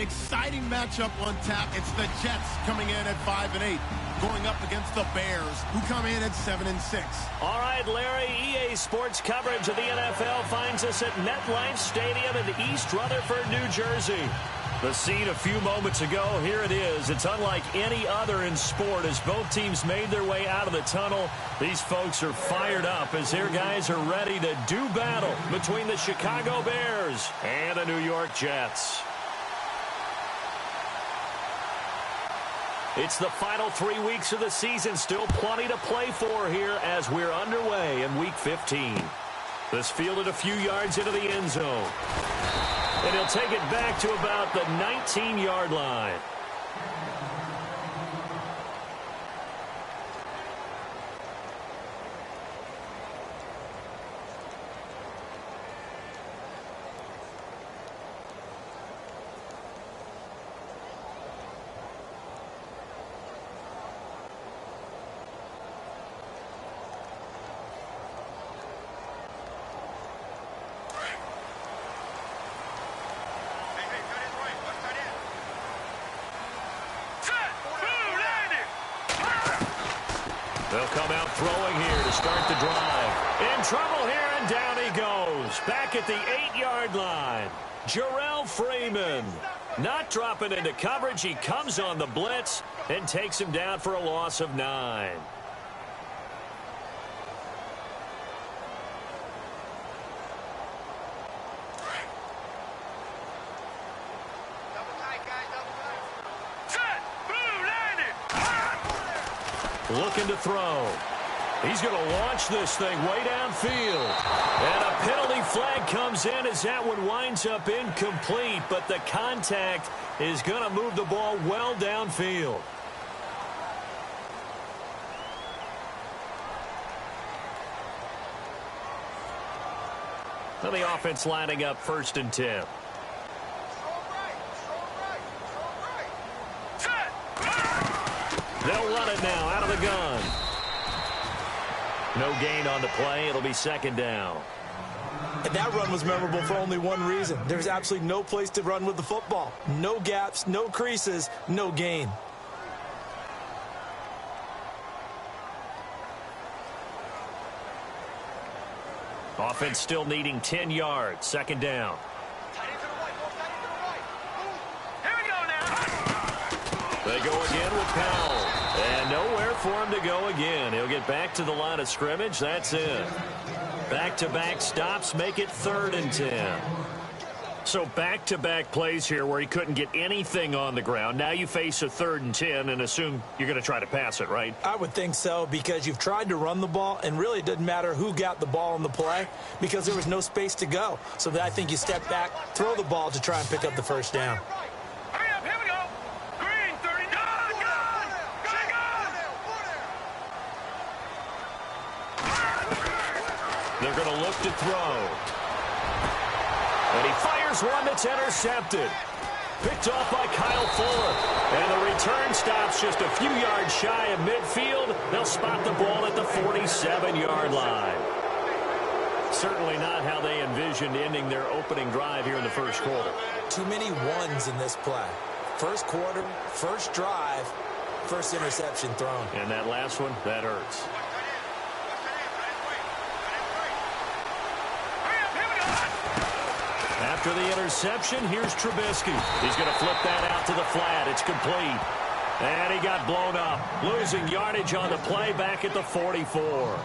exciting matchup on tap. It's the Jets coming in at 5-8, going up against the Bears, who come in at 7-6. All right, Larry, EA Sports coverage of the NFL finds us at MetLife Stadium in East Rutherford, New Jersey. The scene a few moments ago, here it is. It's unlike any other in sport as both teams made their way out of the tunnel. These folks are fired up as their guys are ready to do battle between the Chicago Bears and the New York Jets. It's the final 3 weeks of the season. Still plenty to play for here as we're underway in Week 15. This fielded a few yards into the end zone. And he'll take it back to about the 19-yard line. They'll come out throwing here to start the drive. In trouble here, and down he goes. Back at the 8-yard line. Jarrell Freeman not dropping into coverage. He comes on the blitz and takes him down for a loss of 9. Looking to throw. He's going to launch this thing way downfield. And a penalty flag comes in as that one winds up incomplete, but the contact is going to move the ball well downfield. Now the offense lining up 1st and 10. They'll run it now out of the gun. No gain on the play. It'll be 2nd down. And that run was memorable for only one reason. There's absolutely no place to run with the football. No gaps, no creases, no gain. Offense still needing 10 yards. 2nd down. They go again with Powell. And nowhere for him to go again. He'll get back to the line of scrimmage. That's it. Back-to-back stops make it 3rd and 10. So back-to-back plays here where he couldn't get anything on the ground. Now you face a 3rd and 10 and assume you're going to try to pass it, right? I would think so, because you've tried to run the ball, and really it doesn't matter who got the ball on the play because there was no space to go. So I think you step back, throw the ball to try and pick up the 1st down. They're going to look to throw. And he fires one that's intercepted. Picked off by Kyle Fuller. And the return stops just a few yards shy of midfield. They'll spot the ball at the 47-yard line. Certainly not how they envisioned ending their opening drive here in the 1st quarter. Too many ones in this play. 1st quarter, 1st drive, 1st interception thrown. And that last one, that hurts. After the interception, here's Trubisky. He's going to flip that out to the flat. It's complete. And he got blown up. Losing yardage on the play back at the 44.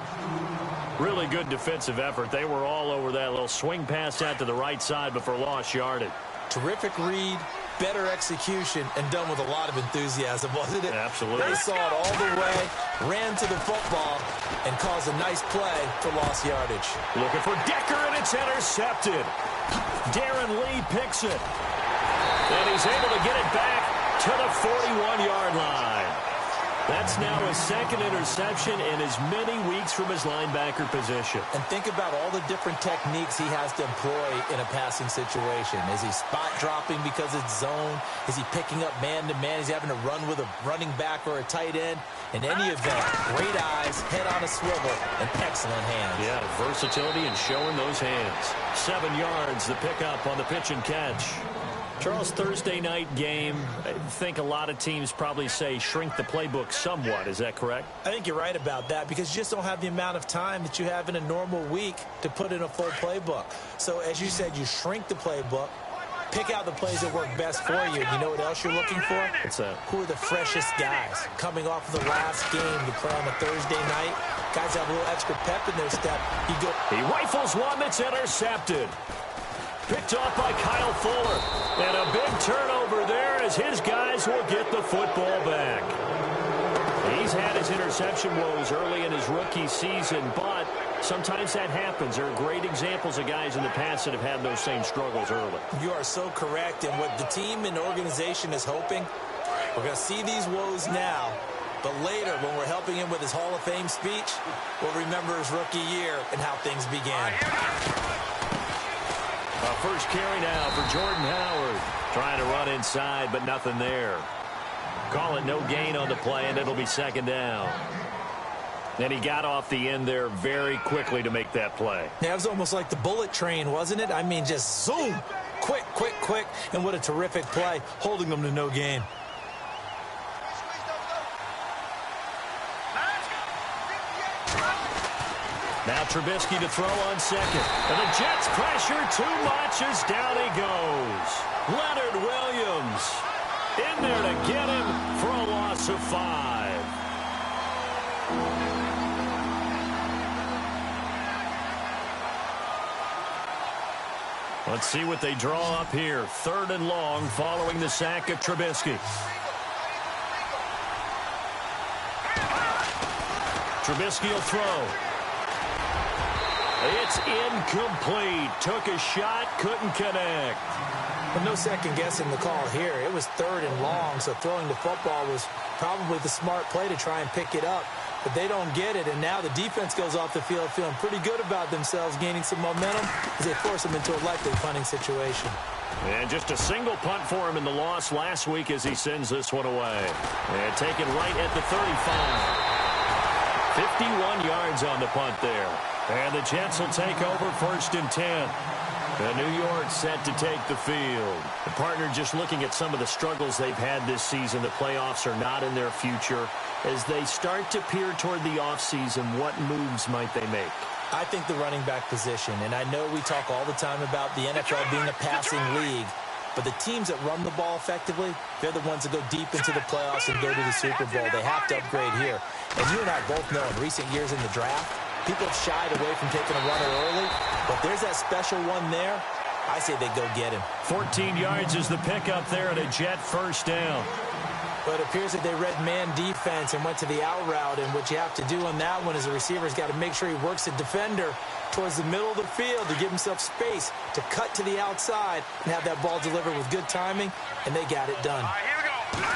Really good defensive effort. They were all over that little swing pass out to the right side before lost yardage. Terrific read, better execution, and done with a lot of enthusiasm, wasn't it? Absolutely. They saw it all the way, ran to the football, and caused a nice play for lost yardage. Looking for Decker, and it's intercepted. Darren Lee picks it. And he's able to get it back to the 41-yard line. That's now his 2nd interception in as many weeks from his linebacker position. And think about all the different techniques he has to employ in a passing situation. Is he spot dropping because it's zone? Is he picking up man-to-man? Is he having to run with a running back or a tight end? In any event, great eyes, head on a swivel, and excellent hands. Yeah, versatility and showing those hands. 7 yards, the pickup on the pitch and catch. Charles, Thursday night game, I think a lot of teams probably say shrink the playbook somewhat. Is that correct? I think you're right about that because you just don't have the amount of time that you have in a normal week to put in a full playbook. So, as you said, you shrink the playbook, pick out the plays that work best for you. You know what else you're looking for? What's that? Who are the freshest guys coming off of the last game to play on a Thursday night? Guys have a little extra pep in their step. He rifles one that's intercepted. Picked off by Kyle Fuller. And a big turnover there as his guys will get the football back. He's had his interception woes early in his rookie season, but sometimes that happens. There are great examples of guys in the past that have had those same struggles early. You are so correct. And what the team and organization is hoping, we're going to see these woes now, but later when we're helping him with his Hall of Fame speech, we'll remember his rookie year and how things began. First carry now for Jordan Howard. Trying to run inside, but nothing there. Call it no gain on the play, and it'll be second down. And he got off the end there very quickly to make that play. Yeah, it was almost like the bullet train, wasn't it? I mean, just zoom. Quick, quick, quick. And what a terrific play, holding them to no gain. Now Trubisky to throw on second. And the Jets pressure too much as down he goes. Leonard Williams in there to get him for a loss of 5. Let's see what they draw up here. 3rd and long following the sack of Trubisky. Trubisky will throw. It's incomplete. Took a shot, couldn't connect. Well, no second guessing the call here. It was 3rd and long, so throwing the football was probably the smart play to try and pick it up. But they don't get it, and now the defense goes off the field feeling pretty good about themselves, gaining some momentum as they force them into a likely punting situation. And just a single punt for him in the loss last week as he sends this one away. And taken right at the 35. 51 yards on the punt there. And the Jets will take over 1st and 10. And New York set to take the field. The partner just looking at some of the struggles they've had this season. The playoffs are not in their future. As they start to peer toward the offseason, what moves might they make? I think the running back position, and I know we talk all the time about the NFL being a passing league, but the teams that run the ball effectively, they're the ones that go deep into the playoffs and go to the Super Bowl. They have to upgrade here. And you and I both know in recent years in the draft, people have shied away from taking a runner early, but there's that special one there. I say they go get him. 14 yards is the pickup there at a Jet 1st down. But it appears that they read man defense and went to the out route, and what you have to do on that one is the receiver's got to make sure he works the defender towards the middle of the field to give himself space to cut to the outside and have that ball delivered with good timing, and they got it done. All right, here we go.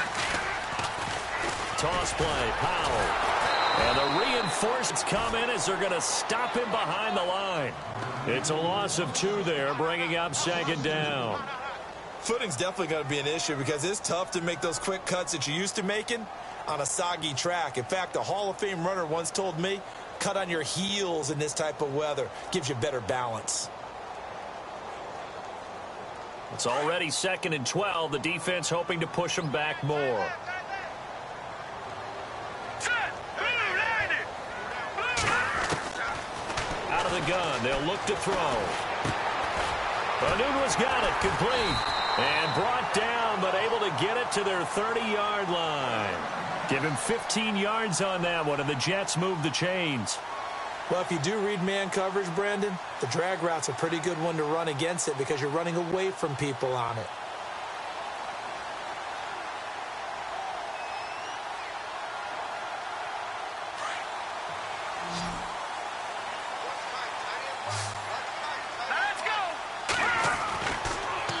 Toss play, Powell. And the reinforcements come in as they're going to stop him behind the line. It's a loss of 2 there, bringing up 2nd down. Footing's definitely going to be an issue because it's tough to make those quick cuts that you're used to making on a soggy track. In fact, a Hall of Fame runner once told me, cut on your heels in this type of weather. Gives you better balance. It's already 2nd and 12. The defense hoping to push them back more. Out of the gun, they'll look to throw. Anunua's got it, complete. And brought down, but able to get it to their 30-yard line. Give him 15 yards on that one, and the Jets move the chains. Well, if you do read man coverage, Brandon, the drag route's a pretty good one to run against it because you're running away from people on it.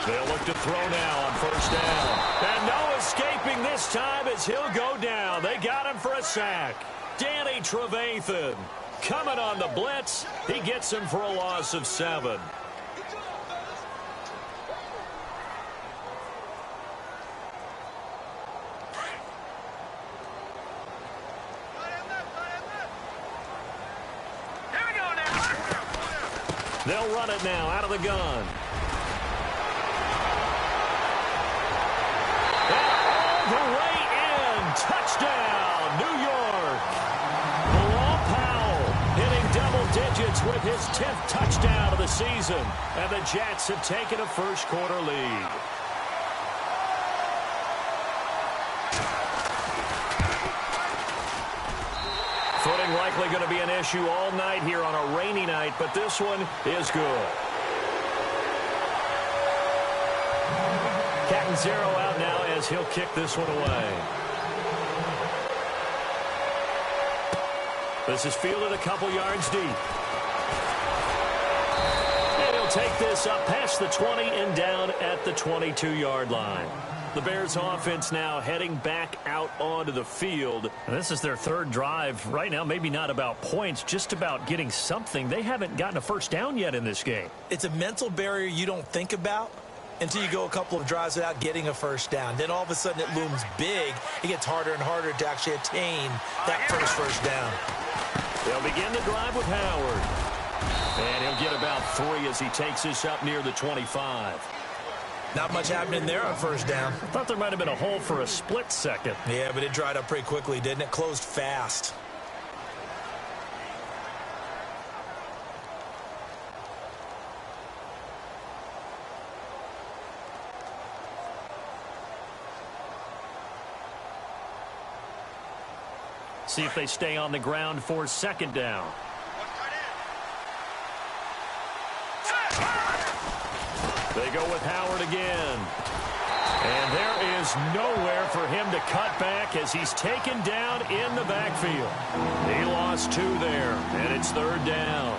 They'll look to throw now on 1st down. And no escaping this time as he'll go down. They got him for a sack. Danny Trevathan coming on the blitz. He gets him for a loss of 7. They'll run it now out of the gun. the way in. Touchdown, New York. Bilal Powell hitting double digits with his 10th touchdown of the season. And the Jets have taken a first-quarter lead. Footing likely going to be an issue all night here on a rainy night, but this one is good. Catanzaro out now as he'll kick this one away. This is fielded a couple yards deep. And he'll take this up past the 20 and down at the 22-yard line. The Bears offense now heading back out onto the field. And this is their third drive. Right now, maybe not about points, just about getting something. They haven't gotten a first down yet in this game. It's a mental barrier you don't think about until you go a couple of drives without getting a first down. Then all of a sudden it looms big. It gets harder and harder to actually attain that first down. They'll begin the drive with Howard. And he'll get about 3 as he takes this up near the 25. Not much happening there on first down. I thought there might have been a hole for a split second. Yeah, but it dried up pretty quickly, didn't it? Closed fast. See if they stay on the ground for second down. They go with Howard again. And there is nowhere for him to cut back as he's taken down in the backfield. He lost 2 there, and it's third down.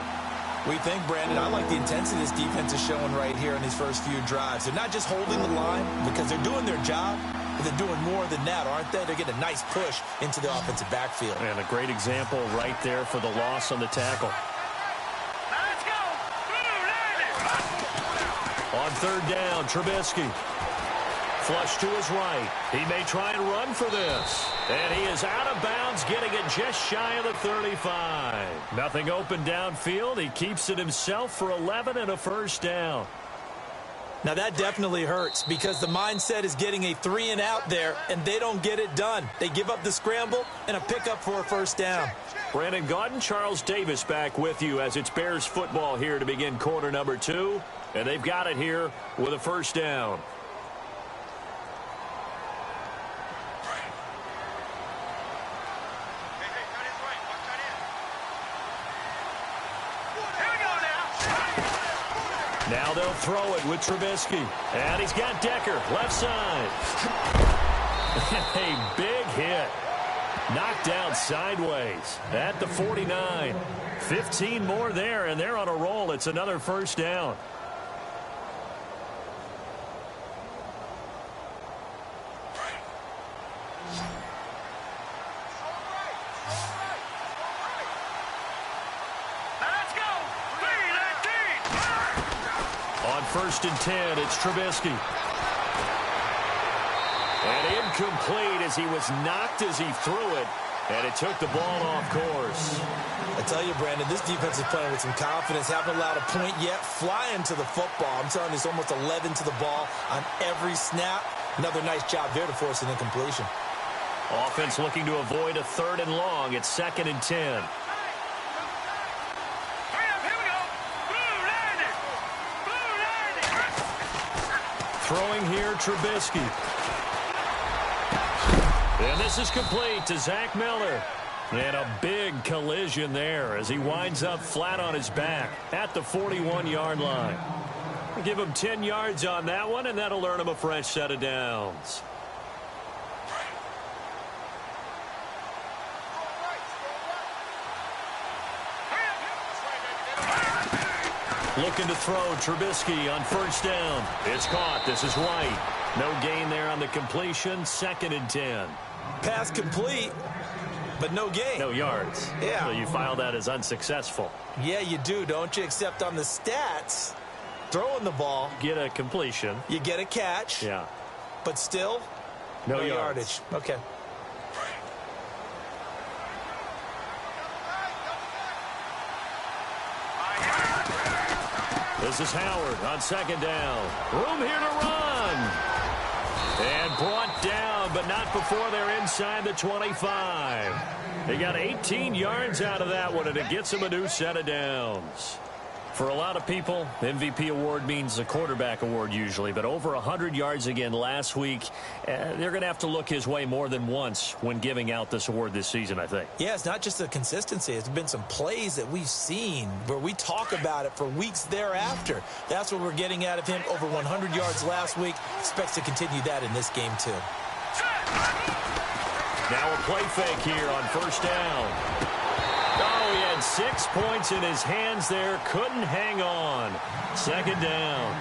We think, Brandon, I like the intensity this defense is showing right here in these first few drives. They're not just holding the line because they're doing their job, but they're doing more than that, aren't they? They're getting a nice push into the offensive backfield. And a great example right there for the loss on the tackle. On third down, Trubisky. Flush to his right. He may try and run for this. And he is out of bounds, getting it just shy of the 35. Nothing open downfield. He keeps it himself for 11 and a first down. Now that definitely hurts because the mindset is getting a 3 and out there, and they don't get it done. They give up the scramble and a pickup for a first down. Brandon Gaudin, Charles Davis back with you as it's Bears football here to begin quarter number 2. And they've got it here with a first down. Now they'll throw it with Trubisky. And he's got Decker, left side. A big hit. Knocked down sideways at the 49. 15 more there, and they're on a roll. It's another first down. First and 10, it's Trubisky. And incomplete as he was knocked as he threw it. And it took the ball off course. I tell you, Brandon, this defense is playing with some confidence. Haven't allowed a point yet. Flying to the football. I'm telling you, it's almost 11 to the ball on every snap. Another nice job there to force an incompletion. Offense looking to avoid a third and long. It's second and 10. Throwing here, Trubisky. And this is complete to Zach Miller. And a big collision there as he winds up flat on his back at the 41-yard line. Give him 10 yards on that one, and that'll earn him a fresh set of downs. Looking to throw, Trubisky on first down. It's caught. This is White. No gain there on the completion. Second and 10. Pass complete, but no gain. No yards. Yeah. So you file that as unsuccessful. Yeah, you do, don't you? Except on the stats, throwing the ball. Get a completion. You get a catch. Yeah. But still, no yardage. Okay. This is Howard on second down. Room here to run. And brought down, but but not before they're inside the 25. They got 18 yards out of that one, and it gets them a new set of downs. For a lot of people, MVP award means a quarterback award usually, but over 100 yards again last week. They're going to have to look his way more than once when giving out this award this season, I think. Yeah, it's not just the consistency. It's been some plays that we've seen where we talk about it for weeks thereafter. That's what we're getting out of him. Over 100 yards last week. Expects to continue that in this game, too. Now a play fake here on first down. Oh, he had 6 points in his hands there. Couldn't hang on. Second down.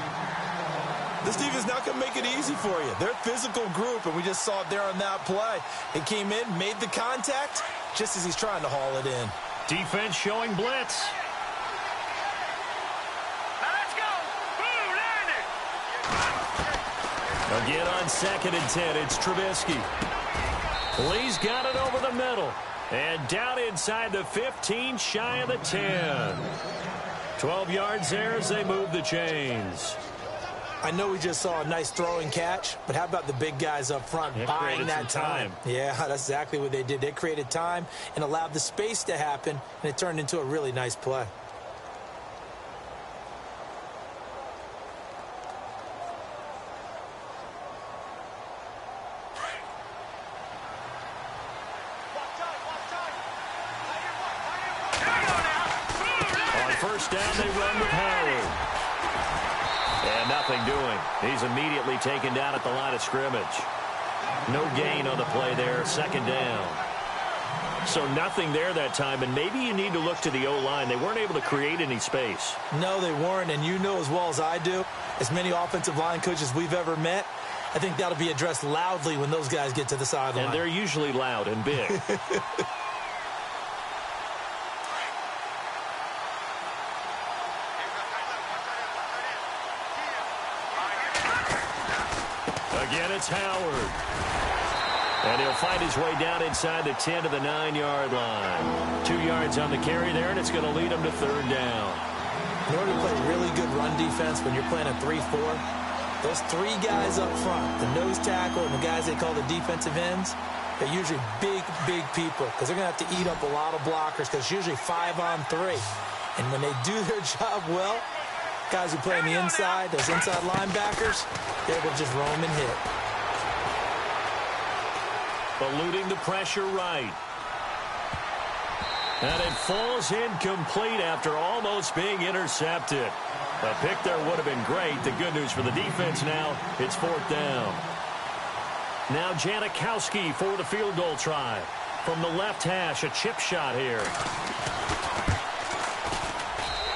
This defense not going to make it easy for you. They're a physical group, and we just saw it there on that play. It came in, made the contact, just as he's trying to haul it in. Defense showing blitz. Let's go. Again on 2nd and 10, it's Trubisky. Lee's got it over the middle. And down inside the 15, shy of the 10. 12 yards there as they move the chains. I know we just saw a nice throwing catch, but how about the big guys up front buying that time? Yeah, that's exactly what they did. They created time and allowed the space to happen, and it turned into a really nice play. First down, they run with Howard. And nothing doing. He's immediately taken down at the line of scrimmage. No gain on the play there, second down. So nothing there that time, and maybe you need to look to the O-line. They weren't able to create any space. No, they weren't, and you know as well as I do, as many offensive line coaches we've ever met, I think that'll be addressed loudly when those guys get to the sideline. And they're usually loud and big. Again, it's Howard. And he'll find his way down inside the 10 to the 9-yard line. 2 yards on the carry there, and it's going to lead him to third down. In order to play really good run defense when you're playing a 3-4, those 3 guys up front, the nose tackle and the guys they call the defensive ends, they're usually big, big people because they're going to have to eat up a lot of blockers because it's usually 5-on-3. And when they do their job well, guys who play on the inside, those inside linebackers, they're able to just roam and hit. Eluding the pressure right. And it falls incomplete after almost being intercepted. A pick there would have been great. The good news for the defense now, it's fourth down. Now Janikowski for the field goal try. From the left hash, a chip shot here.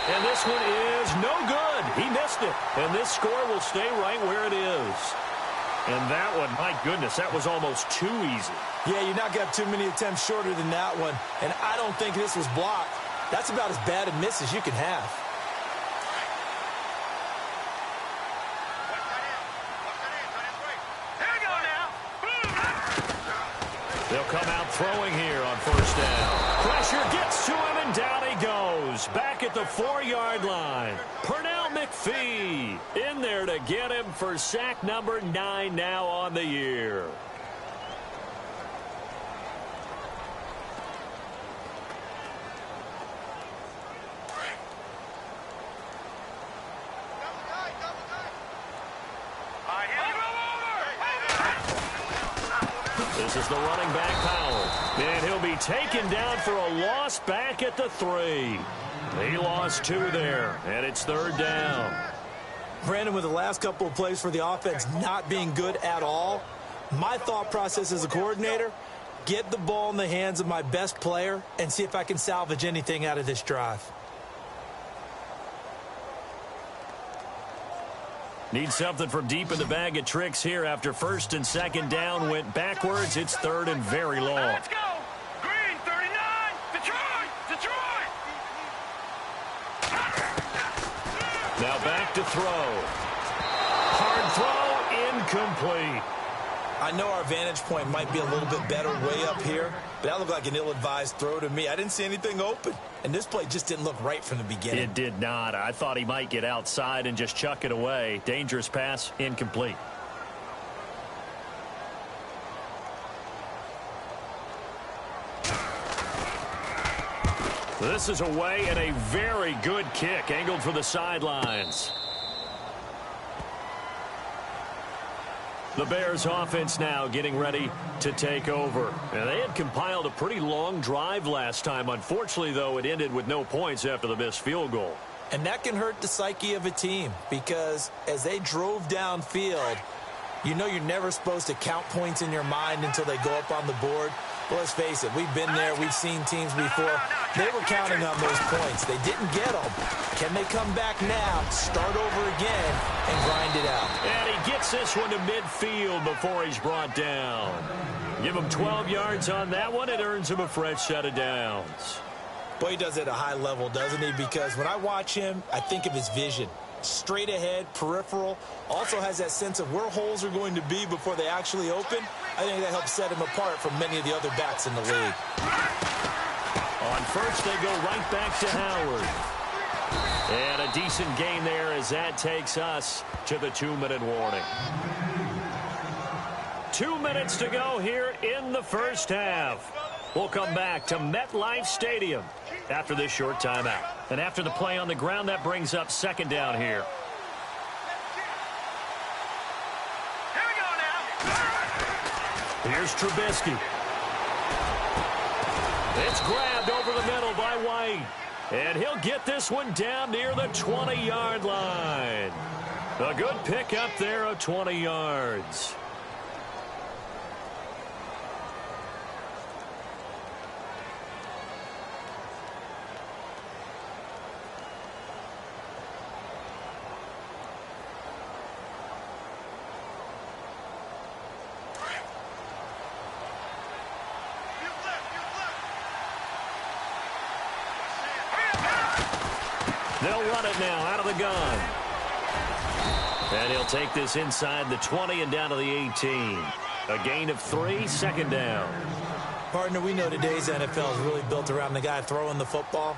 And this one is no good. He missed it. And this score will stay right where it is. And that one, my goodness, that was almost too easy. Yeah, you're not going to have too many attempts shorter than that one. And I don't think this was blocked. That's about as bad a miss as you can have. They'll come out throwing here on first down. Pressure gets to him, and down he goes. Back at the 4-yard line. Pernell McPhee in there to get him for sack number 9 now on the year. This is the running back, Powell. And he'll be taken down for a loss back at the 3. He lost 2 there, and it's third down. Brandon, with the last couple of plays for the offense not being good at all, my thought process as a coordinator, get the ball in the hands of my best player and see if I can salvage anything out of this drive. Need something from deep in the bag of tricks here after first and second down went backwards. It's third and very long. Let's go. Green, 39. Detroit. Detroit. Now back to throw. Hard throw, incomplete. I know our vantage point might be a little bit better way up here, but that looked like an ill-advised throw to me. I didn't see anything open, and this play just didn't look right from the beginning. It did not. I thought he might get outside and just chuck it away. Dangerous pass, incomplete. This is away and a very good kick angled for the sidelines. The Bears offense now getting ready to take over. And they had compiled a pretty long drive last time. Unfortunately, though, it ended with no points after the missed field goal. And that can hurt the psyche of a team because as they drove downfield, you know you're never supposed to count points in your mind until they go up on the board. Well, let's face it, we've been there. We've seen teams before. They were counting on those points. They didn't get them. Can they come back now, start over again, and grind it out? And he gets this one to midfield before he's brought down. Give him 12 yards on that one. It earns him a fresh set of downs. Boy, he does it at a high level, doesn't he? Because when I watch him, I think of his vision. Straight ahead, peripheral, also has that sense of where holes are going to be before they actually open. I think that helps set him apart from many of the other backs in the league. On first, they go right back to Howard. And a decent gain there as that takes us to the 2-minute warning. 2 minutes to go here in the first half. We'll come back to MetLife Stadium after this short timeout. And after the play on the ground, that brings up second down here. Here we go now. Here's Trubisky. It's grabbed over the middle by White. And he'll get this one down near the 20-yard line. A good pickup there of 20 yards. They'll run it now out of the gun. And he'll take this inside the 20 and down to the 18. A gain of 3, second down. Partner, we know today's NFL is really built around the guy throwing the football.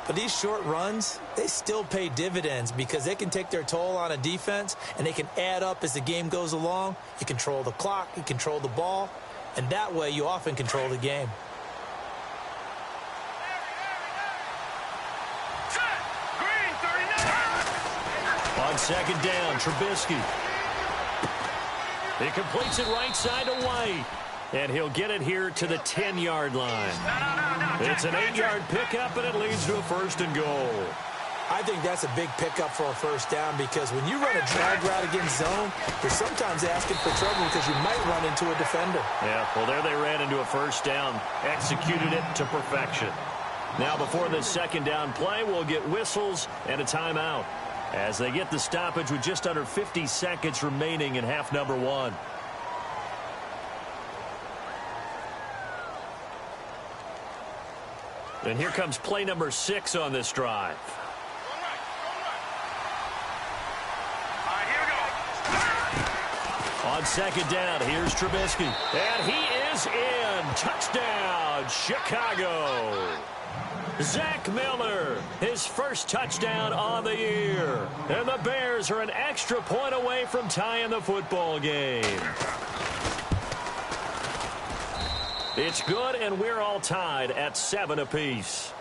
But these short runs, they still pay dividends because they can take their toll on a defense and they can add up as the game goes along. You control the clock, you control the ball, and that way you often control the game. On second down, Trubisky. He completes it right side to White. And he'll get it here to the 10-yard line. It's an 8-yard pickup, and it leads to a first and goal. I think that's a big pickup for a first down because when you run a drag route against zone, you're sometimes asking for trouble because you might run into a defender. Yeah, well, there they ran into a first down, executed it to perfection. Now, before this second down play, we'll get whistles and a timeout as they get the stoppage with just under 50 seconds remaining in half number 1. And here comes play number 6 on this drive. All right, here we go. On second down, here's Trubisky. And he is in. Touchdown, Chicago. Zach Miller, his first touchdown on the year. And the Bears are an extra point away from tying the football game. It's good, and we're all tied at 7 apiece.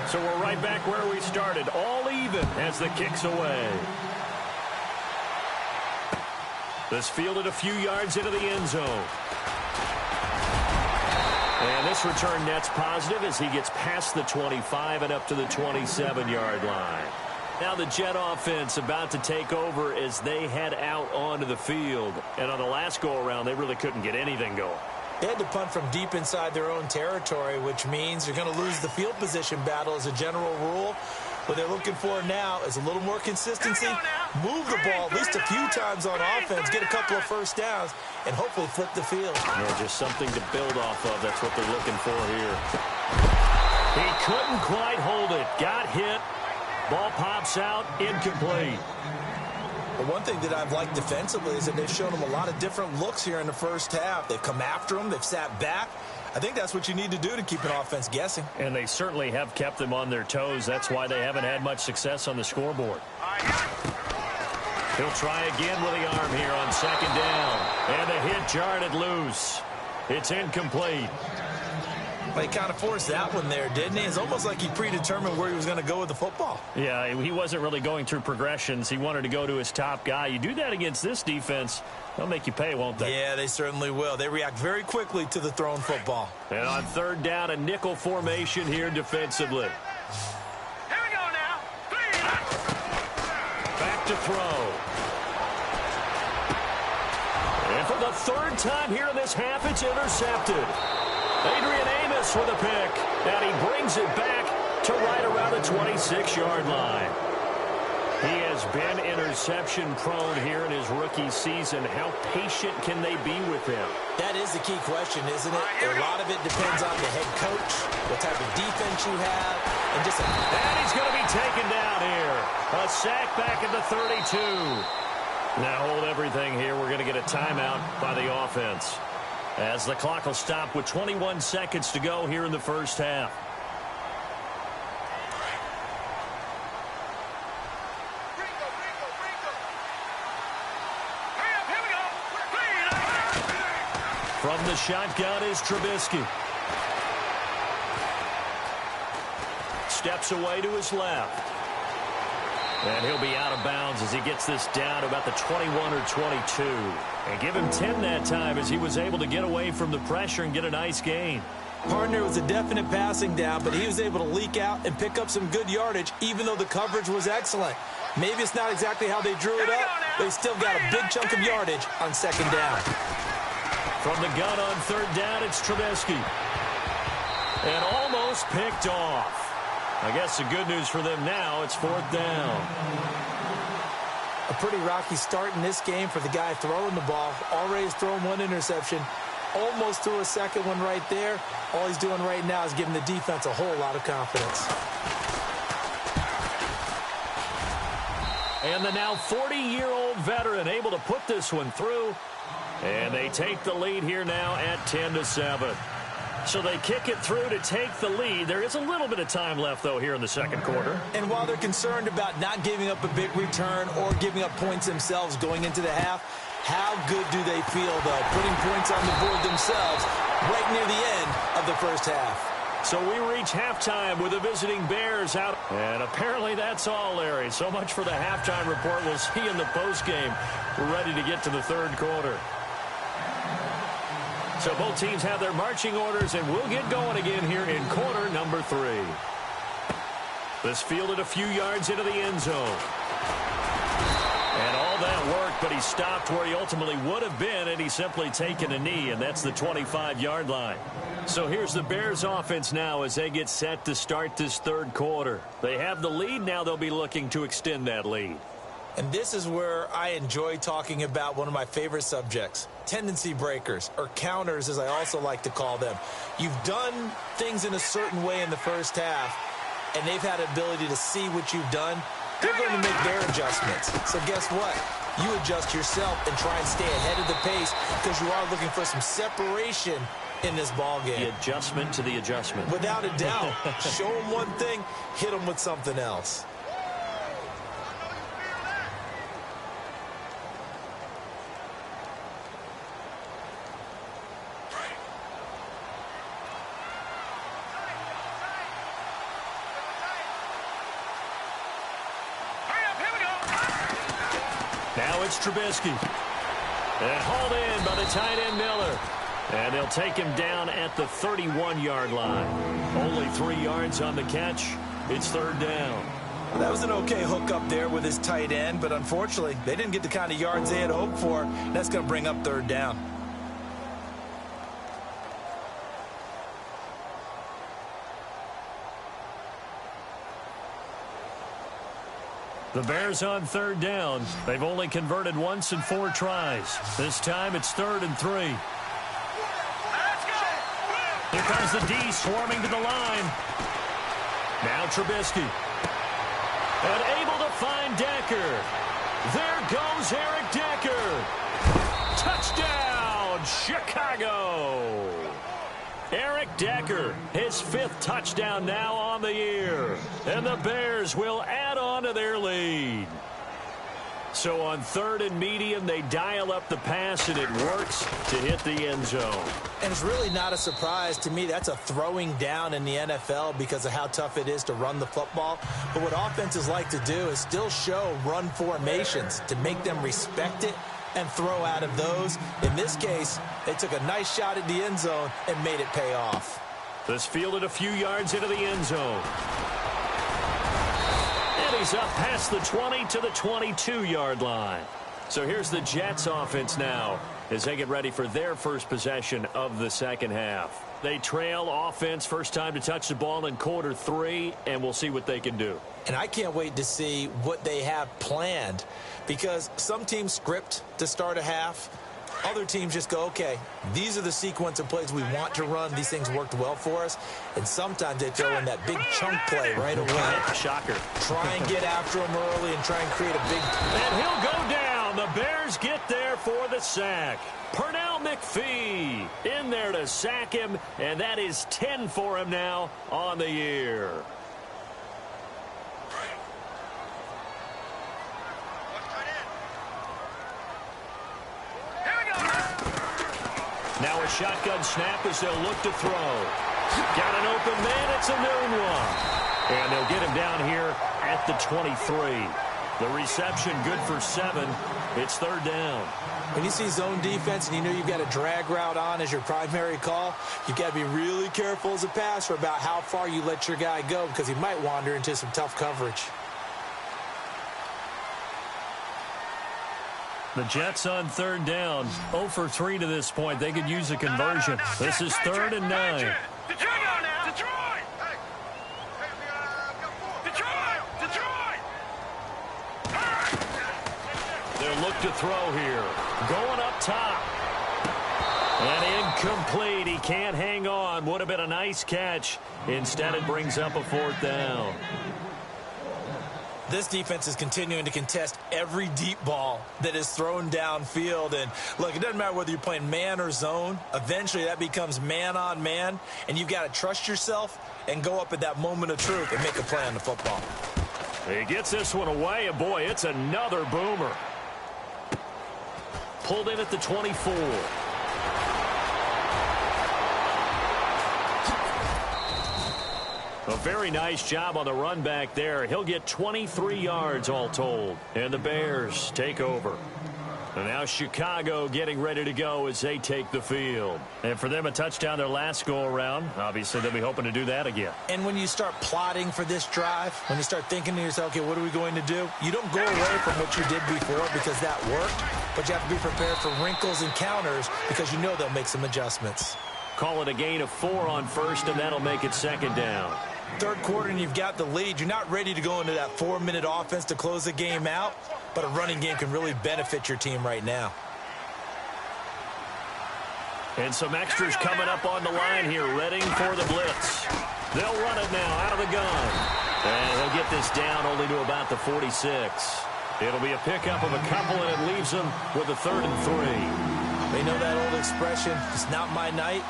So we're right back where we started, all even as the kick's away. This fielded a few yards into the end zone. And this return net's positive as he gets past the 25 and up to the 27-yard line. Now the Jet offense about to take over as they head out onto the field. And on the last go-around, they really couldn't get anything going. They had to punt from deep inside their own territory, which means you're going to lose the field position battle as a general rule. What they're looking for now is a little more consistency, move the ball at least a few times on offense, get a couple of first downs, and hopefully flip the field. Yeah, just something to build off of. That's what they're looking for here. He couldn't quite hold it. Got hit. Ball pops out, incomplete. But one thing that I've liked defensively is that they've shown them a lot of different looks here in the first half. They've come after him. They've sat back. I think that's what you need to do to keep an offense guessing. And they certainly have kept them on their toes. That's why they haven't had much success on the scoreboard. He'll try again with the arm here on second down. And the hit jarred it loose. It's incomplete. Well, he kind of forced that one there, didn't he? It's almost like he predetermined where he was going to go with the football. Yeah, he wasn't really going through progressions. He wanted to go to his top guy. You do that against this defense, they'll make you pay, won't they? Yeah, they certainly will. They react very quickly to the thrown football. And on third down, a nickel formation here defensively. Here we go now. Back to throw. And for the third time here in this half, it's intercepted. Adrian Amos with a pick, and he brings it back to right around the 26-yard line. He has been interception-prone here in his rookie season. How patient can they be with him? That is the key question, isn't it? A lot of it depends on the head coach, what type of defense you have, and just... And he's going to be taken down here. A sack back at the 32. Now hold everything here. We're going to get a timeout by the offense, as the clock will stop with 21 seconds to go here in the first half. From the shotgun is Trubisky. Steps away to his left. And he'll be out of bounds as he gets this down to about the 21 or 22. And give him 10 that time as he was able to get away from the pressure and get a nice gain. Partner was a definite passing down, but he was able to leak out and pick up some good yardage, even though the coverage was excellent. Maybe it's not exactly how they drew it up, but they still got a big chunk of yardage on second down. From the gun on third down, it's Trubisky. And almost picked off. I guess the good news for them now, it's fourth down. A pretty rocky start in this game for the guy throwing the ball. Already has thrown one interception. Almost threw a second one right there. All he's doing right now is giving the defense a whole lot of confidence. And the now 40-year-old veteran able to put this one through. And they take the lead here now at 10-7. So they kick it through to take the lead. There is a little bit of time left, though, here in the second quarter. And while they're concerned about not giving up a big return or giving up points themselves going into the half, how good do they feel, though, putting points on the board themselves right near the end of the first half? So we reach halftime with the visiting Bears out. And apparently that's all, Larry. So much for the halftime report. We'll see you in the postgame. We're ready to get to the third quarter. So both teams have their marching orders, and we'll get going again here in quarter number 3. This fielded a few yards into the end zone. And all that worked, but he stopped where he ultimately would have been, and he's simply taken a knee, and that's the 25-yard line. So here's the Bears offense now as they get set to start this third quarter. They have the lead. Now they'll be looking to extend that lead. And this is where I enjoy talking about one of my favorite subjects, tendency breakers, or counters as I also like to call them. You've done things in a certain way in the first half, and they've had an ability to see what you've done. They're going to make their adjustments. So guess what? You adjust yourself and try and stay ahead of the pace because you are looking for some separation in this ball game. The adjustment to the adjustment. Without a doubt. Show them one thing, hit them with something else. Now it's Trubisky. And hauled in by the tight end Miller. And they'll take him down at the 31-yard line. Only 3 yards on the catch. It's third down. Well, that was an okay hook up there with his tight end, but unfortunately, they didn't get the kind of yards they had hoped for. That's going to bring up third down. The Bears on third down. They've only converted once in 4 tries. This time it's 3rd and 3. Here comes the D swarming to the line. Now Trubisky. And able to find Decker. There goes Eric Decker. Touchdown, Chicago. Eric Decker, his 5th touchdown now on the year. And the Bears will add on to their lead. So on 3rd and medium, they dial up the pass, and it works to hit the end zone. And it's really not a surprise to me. That's a throwing down in the NFL because of how tough it is to run the football. But what offenses like to do is still show run formations to make them respect it and throw out of those. In this case, they took a nice shot at the end zone and made it pay off. This fielded a few yards into the end zone. And he's up past the 20 to the 22-yard line. So here's the Jets offense now as they get ready for their first possession of the second half. They trail offense, first time to touch the ball in quarter 3, and we'll see what they can do. And I can't wait to see what they have planned, because some teams script to start a half. Other teams just go, okay, these are the sequence of plays we want to run. These things worked well for us. And sometimes they throw in that big chunk play right away. Shocker. Try and get after him early and try and create a big... And he'll go down. The Bears get there for the sack. Pernell McPhee in there to sack him, and that is 10 for him now on the year. Now a shotgun snap as they'll look to throw. Got an open man. It's a noon one. And they'll get him down here at the 23. The reception good for 7. It's 3rd down. When you see zone defense and you know you've got a drag route on as your primary call, you've got to be really careful as a passer about how far you let your guy go, because he might wander into some tough coverage. The Jets on 3rd down. 0 for 3 to this point. They could use a conversion. This is 3rd and 9. They'll look to throw here. Going up top. And incomplete. He can't hang on. Would have been a nice catch. Instead, it brings up a 4th down. This defense is continuing to contest every deep ball that is thrown downfield. And, look, it doesn't matter whether you're playing man or zone. Eventually, that becomes man-on-man. And you've got to trust yourself and go up at that moment of truth and make a play on the football. He gets this one away, and, boy, it's another boomer. Pulled in at the 24. A very nice job on the run back there. He'll get 23 yards all told. And the Bears take over. And now Chicago getting ready to go as they take the field. And for them, a touchdown their last go-around. Obviously, they'll be hoping to do that again. And when you start plotting for this drive, when you start thinking to yourself, okay, what are we going to do? You don't go away from what you did before because that worked. But you have to be prepared for wrinkles and counters because you know they'll make some adjustments. Call it a gain of 4 on first, and that'll make it 2nd down. 3rd quarter and you've got the lead. You're not ready to go into that 4-minute offense to close the game out, but a running game can really benefit your team right now. And some extras coming up on the line here, ready for the blitz. They'll run it now out of the gun. And he'll get this down only to about the 46. It'll be a pickup of a couple, and it leaves them with a 3rd and 3. They know that old expression, it's not my night.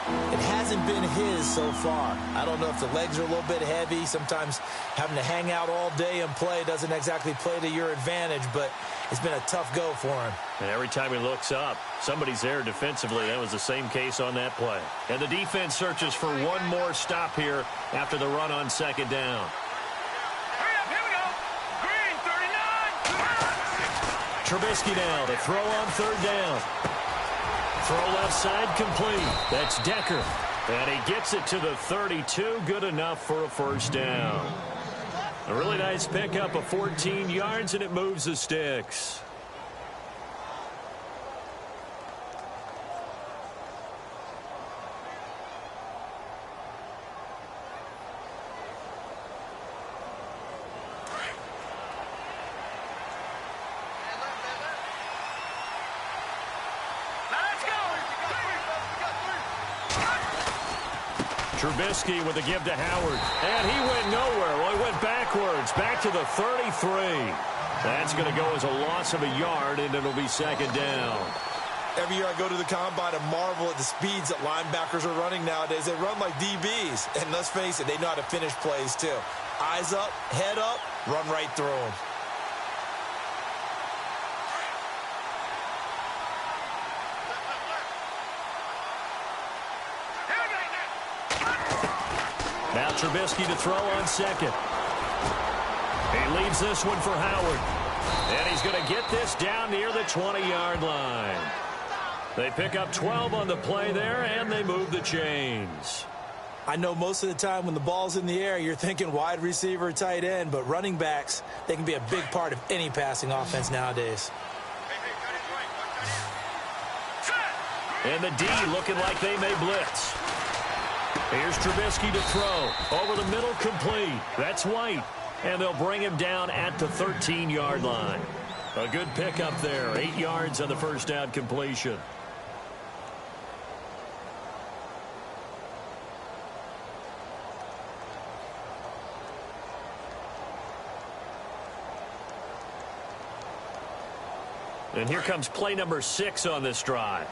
It hasn't been his so far. I don't know if the legs are a little bit heavy. Sometimes having to hang out all day and play doesn't exactly play to your advantage, but it's been a tough go for him. And every time he looks up, somebody's there defensively. That was the same case on that play. And the defense searches for one more stop here after the run on 2nd down. Here we go. Green, 39. Trubisky now to throw on 3rd down. Throw left side complete. That's Decker. And he gets it to the 32. Good enough for a 1st down. A really nice pickup of 14 yards, and it moves the sticks. Trubisky with a give to Howard. And he went nowhere. Well, he went backwards. Back to the 33. That's going to go as a loss of a yard, and it'll be 2nd down. Every year I go to the combine and marvel at the speeds that linebackers are running nowadays. They run like DBs. And let's face it, they know how to finish plays too. Eyes up, head up, run right through them. Trubisky to throw on second. He leaves this one for Howard. And he's going to get this down near the 20-yard line. They pick up 12 on the play there, and they move the chains. I know most of the time when the ball's in the air, you're thinking wide receiver, tight end, but running backs, they can be a big part of any passing offense nowadays. And the D looking like they may blitz. Here's Trubisky to throw. Over the middle, complete. That's White. And they'll bring him down at the 13-yard line. A good pickup there. 8 yards on the first down completion. And here comes play number 6 on this drive.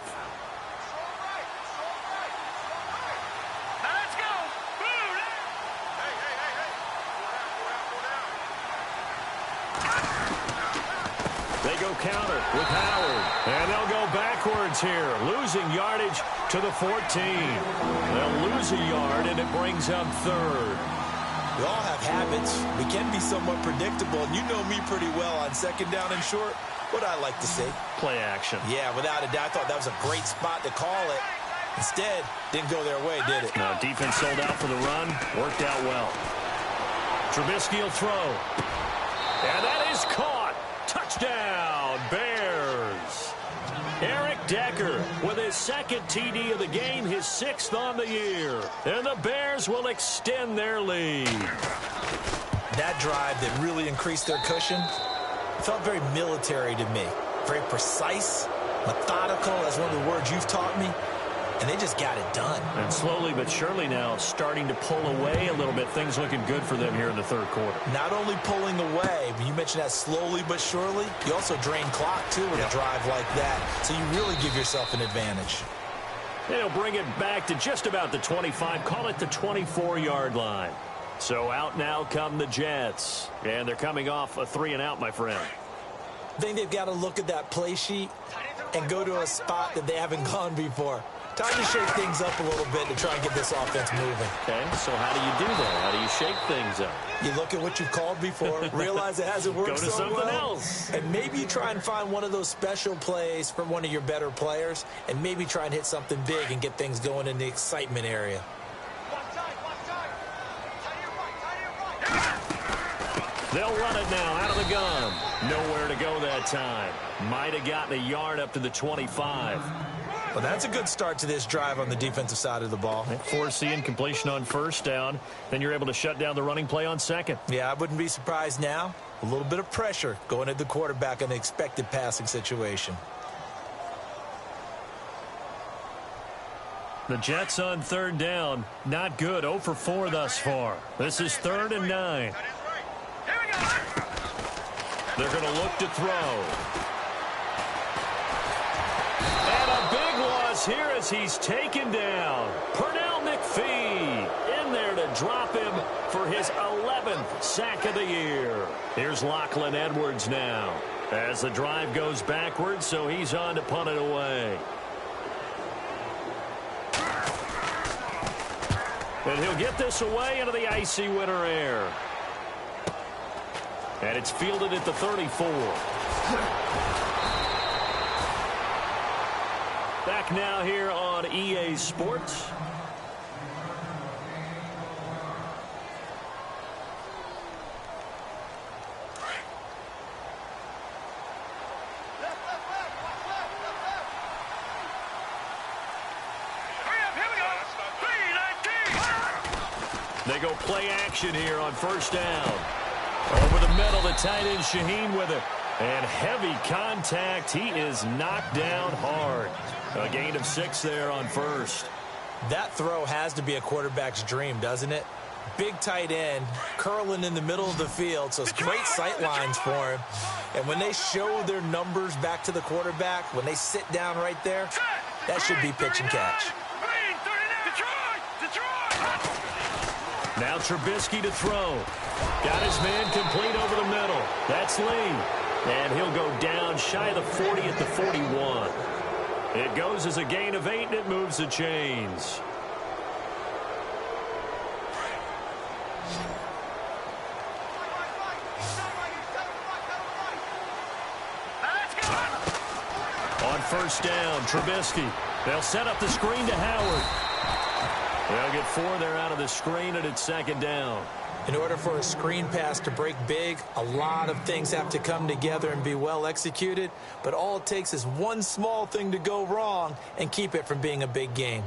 They go counter with Howard. And they'll go backwards here, losing yardage to the 14. They'll lose a yard, and it brings up third. We all have habits. We can be somewhat predictable, and you know me pretty well on second down and short. What I like to see. Play action. Yeah, without a doubt. I thought that was a great spot to call it. Instead, didn't go their way, did it? No, defense sold out for the run. Worked out well. Trubisky will throw. And that is caught. Touchdown, Bears. Eric Decker with his second TD of the game, his 6th on the year. And the Bears will extend their lead. That drive that really increased their cushion felt very military to me. Very precise, methodical, that's one of the words you've taught me. And they just got it done. And slowly but surely now starting to pull away a little bit. Things looking good for them here in the third quarter. Not only pulling away, but you mentioned that slowly but surely. You also drain clock, too, with a drive like that. So you really give yourself an advantage. They'll bring it back to just about the 25. Call it the 24-yard line. So out now come the Jets. And they're coming off a 3-and-out, my friend. I think they've got to look at that play sheet and go to a spot that they haven't gone before. Time to shake things up a little bit to try and get this offense moving. Okay, so how do you do that? How do you shake things up? You look at what you've called before, realize it hasn't worked so well. Go to something else. And maybe you try and find one of those special plays from one of your better players, and maybe try and hit something big and get things going in the excitement area. They'll run it now out of the gun. Nowhere to go that time. Might have gotten a yard up to the 25. Well, that's a good start to this drive on the defensive side of the ball. Force incompletion on first down. Then you're able to shut down the running play on second. Yeah, I wouldn't be surprised now. A little bit of pressure going at the quarterback in an expected passing situation. The Jets on third down. Not good. 0 for 4 thus far. This is 3rd and 9. They're going to look to throw. And a big loss here as he's taken down. Pernell McPhee in there to drop him for his 11th sack of the year. Here's Lachlan Edwards now as the drive goes backwards, so he's on to punt it away. And he'll get this away into the icy winter air. And it's fielded at the 34. Back now here on EA Sports. They go play action here on first down. Over the middle, the tight end Shaheen with it. And heavy contact. He is knocked down hard. A gain of 6 there on first. That throw has to be a quarterback's dream, doesn't it? Big tight end, curling in the middle of the field, so it's great sight lines for him. And when they show their numbers back to the quarterback, when they sit down right there, that should be pitch and catch. Now Trubisky to throw. Got his man complete over the middle. That's Lee. And he'll go down shy of the 40 at the 41. It goes as a gain of 8, and it moves the chains. first down. Trubisky. They'll set up the screen to Howard. They'll get 4 there out of the screen, and it's second down. In order for a screen pass to break big, a lot of things have to come together and be well executed. But all it takes is one small thing to go wrong and keep it from being a big game.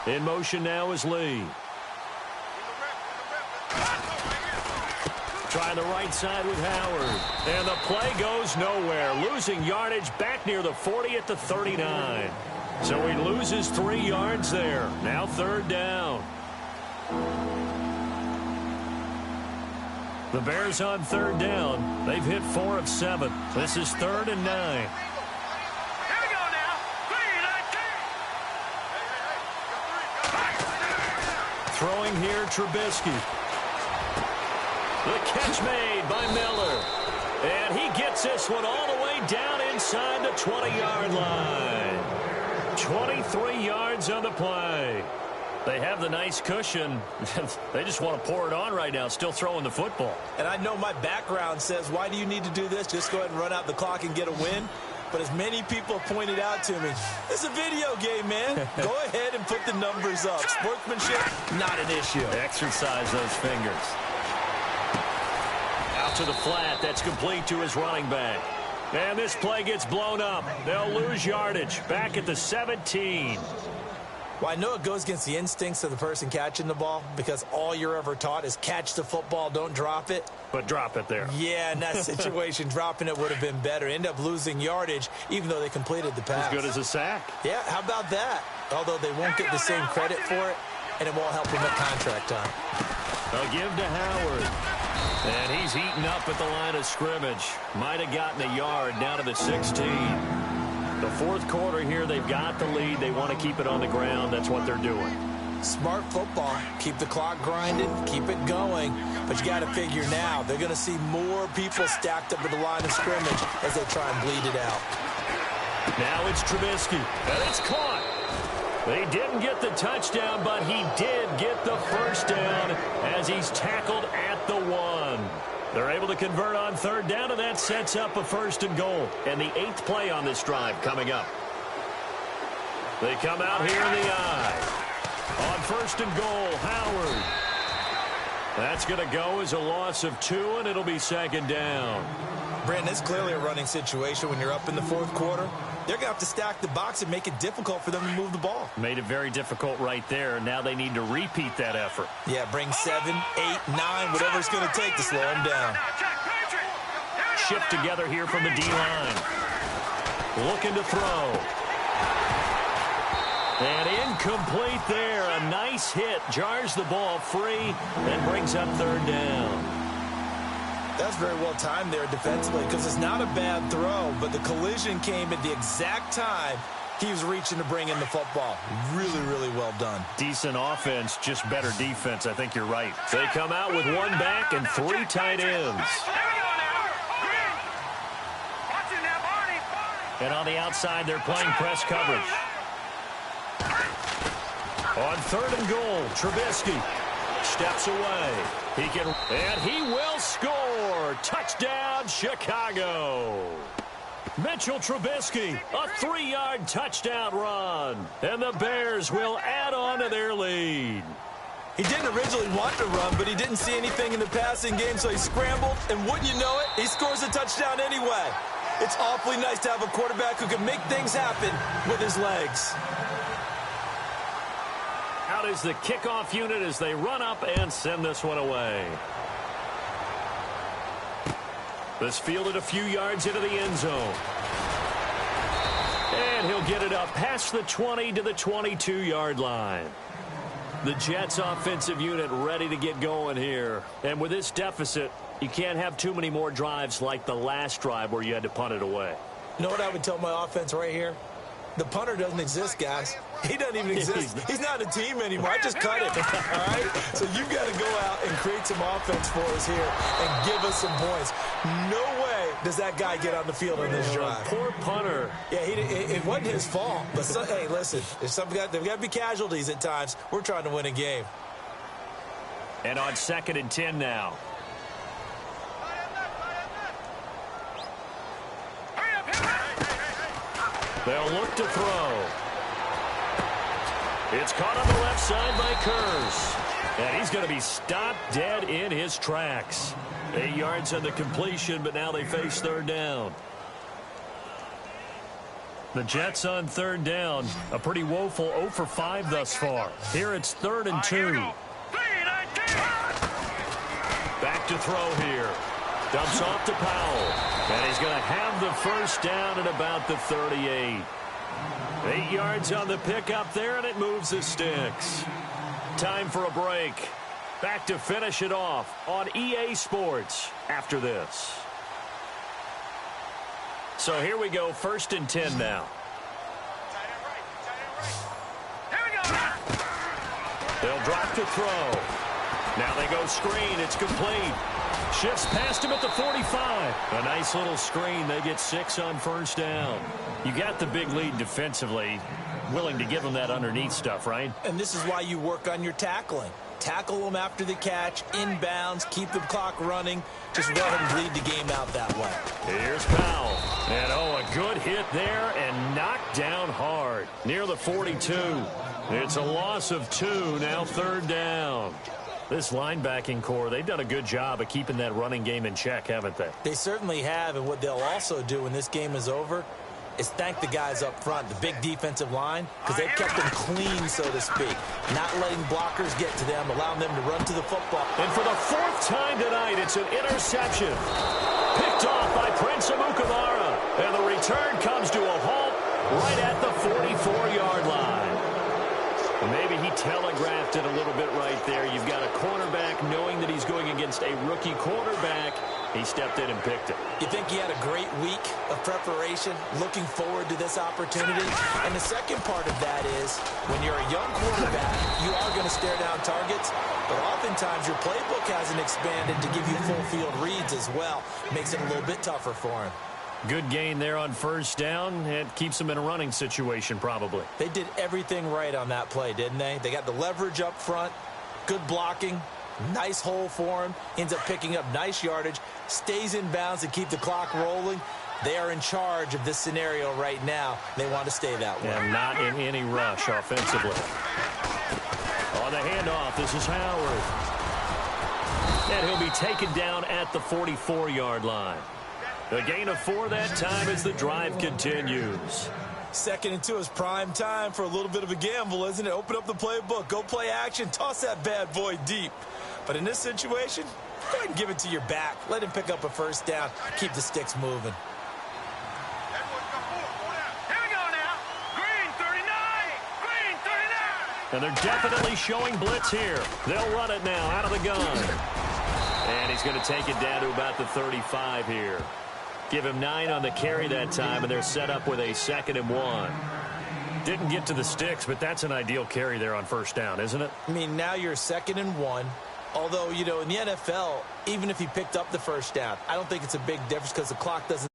In motion now is Lee. Trying the right side with Howard. And the play goes nowhere. Losing yardage back near the 40 at the 39. So he loses 3 yards there. Now third down. The Bears on third down. They've hit 4 of 7. This is 3rd and 9. Throwing here, Trubisky. The catch made by Miller. And he gets this one all the way down inside the 20-yard line. 23 yards on the play. They have the nice cushion. They just want to pour it on right now, still throwing the football. And I know my background says, why do you need to do this? Just go ahead and run out the clock and get a win. But as many people pointed out to me, it's a video game, man. Go ahead and put the numbers up. Sportsmanship, not an issue. Exercise those fingers. Out to the flat. That's complete to his running back. And this play gets blown up. They'll lose yardage. Back at the 17. Well, I know it goes against the instincts of the person catching the ball because all you're ever taught is catch the football, don't drop it. But drop it there. Yeah, in that situation, dropping it would have been better. End up losing yardage, even though they completed the pass. As good as a sack. Yeah, how about that? Although they won't get the same credit for it, and it won't help them at contract time. They'll give to Howard. And he's eaten up at the line of scrimmage. Might have gotten a yard down to the 16. The fourth quarter here, they've got the lead. They want to keep it on the ground. That's what they're doing. Smart football. Keep the clock grinding. Keep it going. But you got to figure now, they're going to see more people stacked up at the line of scrimmage as they try and bleed it out. Now it's Trubisky. And it's caught. They didn't get the touchdown, but he did get the first down as he's tackled at the 1. They're able to convert on third down, and that sets up a 1st and goal. And the 8th play on this drive coming up. They come out here in the eye. On 1st and goal, Howard. That's going to go as a loss of 2, and it'll be 2nd down. Brandon, it's clearly a running situation when you're up in the fourth quarter. They're going to have to stack the box and make it difficult for them to move the ball. Made it very difficult right there. Now they need to repeat that effort. Yeah, bring 7, 8, 9, whatever it's going to take to slow them down. Shift together here from the D-line. Looking to throw. And incomplete there. A nice hit. Jars the ball free and brings up third down. That's very well timed there defensively because it's not a bad throw, but the collision came at the exact time he was reaching to bring in the football. Really, really well done. Decent offense, just better defense. I think you're right. They come out with 1 back and 3 tight ends. And on the outside, they're playing press coverage. On 3rd and goal, Trubisky steps away. And he will score. Touchdown, Chicago. Mitchell Trubisky, a 3-yard touchdown run. And the Bears will add on to their lead. He didn't originally want to run, but he didn't see anything in the passing game, so he scrambled. And wouldn't you know it, he scores a touchdown anyway. It's awfully nice to have a quarterback who can make things happen with his legs. Out is the kickoff unit as they run up and send this one away. This fielded a few yards into the end zone. And he'll get it up past the 20 to the 22-yard line. The Jets offensive unit ready to get going here. And with this deficit, you can't have too many more drives like the last drive where you had to punt it away. You know what I would tell my offense right here? The punter doesn't exist, guys. He doesn't even exist. He's not a team anymore. I just cut him. All right? So you've got to go out and create some offense for us here and give us some points. No way does that guy get on the field on this drive? Poor punter. Yeah, it wasn't his fault. But hey, listen, there's there've got to be casualties at times. We're trying to win a game. And on 2nd and 10 now. They'll look to throw. It's caught on the left side by Kurz. And he's going to be stopped dead in his tracks. 8 yards on the completion, but now they face 3rd down. The Jets on 3rd down. A pretty woeful 0 for 5 thus far. Here it's 3rd and 2. Back to throw here. Dumps off to Powell. And he's going to have the 1st down at about the 38. 8 yards on the pickup there, and it moves the sticks. Time for a break. Back to finish it off on EA Sports after this. So here we go, 1st and 10 now. They'll drop to throw. Now they go screen. It's complete. Shifts past him at the 45. A nice little screen. They get 6 on 1st down. You got the big lead defensively. Willing to give them that underneath stuff, right? And this is why you work on your tackling. Tackle them after the catch, inbounds, keep the clock running. Just let them bleed the game out that way. Here's Powell. And, a good hit there and knocked down hard. Near the 42. It's a loss of 2, now 3rd down. This linebacking core, they've done a good job of keeping that running game in check, haven't they? They certainly have, and what they'll also do when this game is over is thank the guys up front, the big defensive line, because they've kept them clean, so to speak. Not letting blockers get to them, allowing them to run to the football. And for the 4th time tonight, it's an interception. Picked off by Prince Amukamara. And the return comes to a halt right at the 44-yard line. Maybe he telegraphed it a little bit right there. You've got a cornerback knowing that he's going against a rookie quarterback. He stepped in and picked it. You think he had a great week of preparation, looking forward to this opportunity? And the second part of that is, when you're a young quarterback, you are going to stare down targets, but oftentimes your playbook hasn't expanded to give you full field reads as well. Makes it a little bit tougher for him. Good gain there on 1st down. It keeps them in a running situation probably. They did everything right on that play, didn't they? They got the leverage up front, good blocking, nice hole for him, ends up picking up nice yardage, stays in bounds to keep the clock rolling. They are in charge of this scenario right now. They want to stay that way. And not in any rush offensively. On the handoff, this is Howard. And he'll be taken down at the 44-yard line. A gain of 4 that time as the drive continues. 2nd and 2 is prime time for a little bit of a gamble, isn't it? Open up the playbook, go play action, toss that bad boy deep. But in this situation, go ahead and give it to your back. Let him pick up a 1st down. Keep the sticks moving. Here we go now. Green 39. Green 39. And they're definitely showing blitz here. They'll run it now out of the gun. And he's going to take it down to about the 35 here. Give him 9 on the carry that time, and they're set up with a 2nd and 1. Didn't get to the sticks, but that's an ideal carry there on 1st down, isn't it? I mean, now you're 2nd and 1. Although, in the NFL, even if he picked up the 1st down, I don't think it's a big difference because the clock doesn't